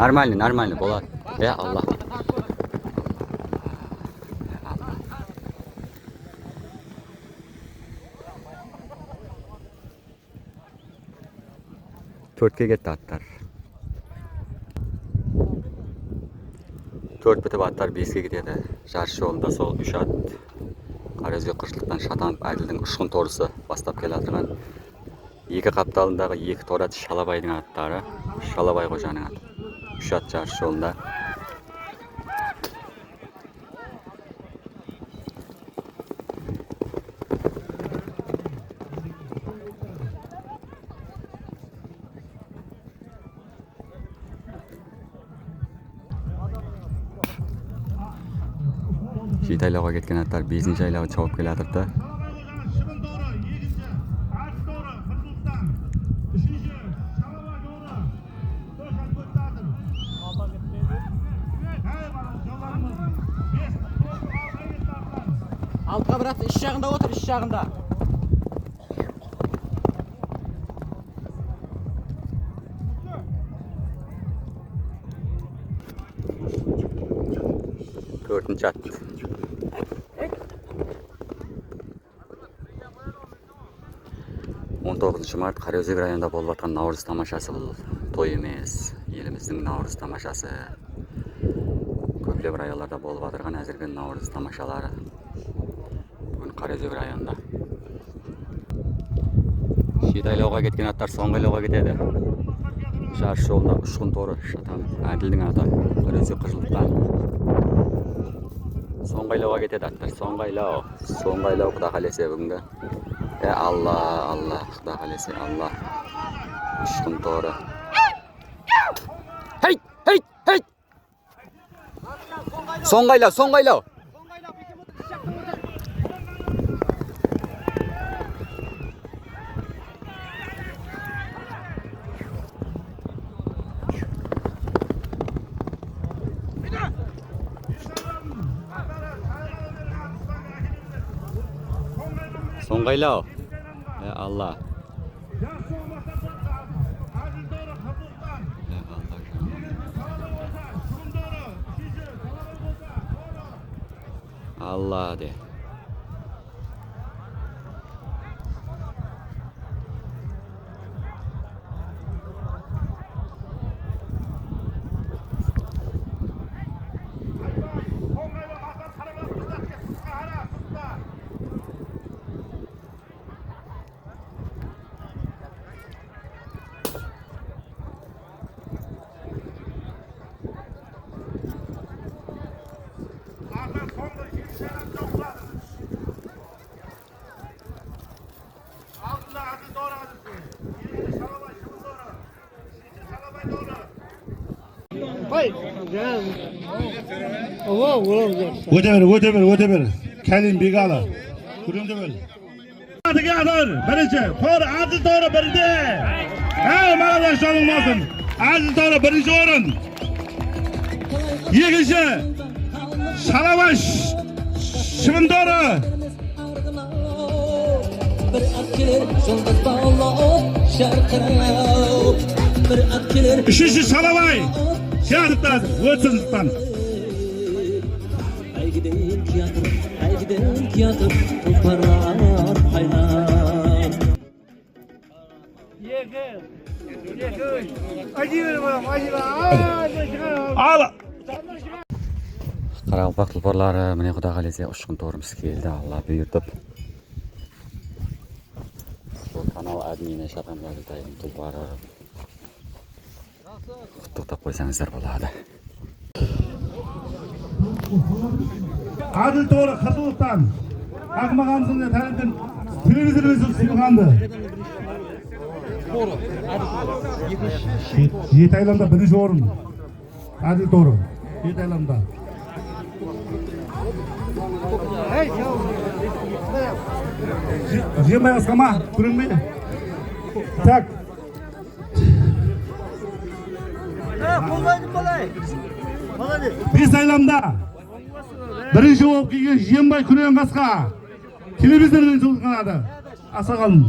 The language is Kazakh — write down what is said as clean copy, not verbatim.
Нормально болады. Алла. Төртке кетті аттар. Төрт бітіп аттар 5-ке кетеді. Жарыс жолында сол 3 ат Қараөзек қыршылықтан шатанып Әділдің ұшқын торысы бастап келе жатырған. 2 қапталындағы 2 торы ат Шалабайдың аттары. Шалабай қожаның аты. 3 ат жарыс жолында. Жеті айлауға кеткен аттар 5-ші айлауға чауып келе жатырды. Алтқа біраз іш жағында отыр, іш жағында. Төртінші ат. 19 март Қараөзек районында болып жатқан Наурыз тамашасы бұл. Той емес, еліміздің Наурыз тамашасы. Көптеген райондарда болып жатырған әзіргі Наурыз тамашалары. Бүгін Қараөзек районында. Жеті айлауға кеткен аттар соңғы айлауға кетеді. Жарыс жолында ұшқын торы шатан Әділдің аты Қараөзек қыршылықтан. Соңғы айлауға кетеді аттар. Соңғы айлау Құда қалесе бүгінгі. Алла, Құда қалесе, Алла. Ұшқын торы. Хей! Соңғы айлау. Соңғайлау. Алла. Алла де. Öte bir. Kelim Bigala. Kurumda böyle. Hadi geldir. Birinci. Doğru. Adil doğru birinci. Mağazaş olmasın. Adil doğru birinci orun. İkinci. Şalavaş. Şimin doğru. Üçüncü Şalavay. Şahitler. Vötsünüzden. Қарақалпақ тұлпарлары, міне Құда қалесе ұшқын торымыз келді. Алла бұйыртып. Сол канал админі Шатан Бәлтайдың тұлпары. Құттықтап қойсаңыздар болады. Adil doğru Kırgızistan. Akmağansın tanıdın. Televizyon sıyırgandı. Жеті айланда бірінші орын. Adil doğru. Жеті айланда. Жемай асқама, көрінме. Так. Бес айланда. Бірінші болып келген Жембай күрен қасқа. Телевизордан жылғанады. Аса қалың.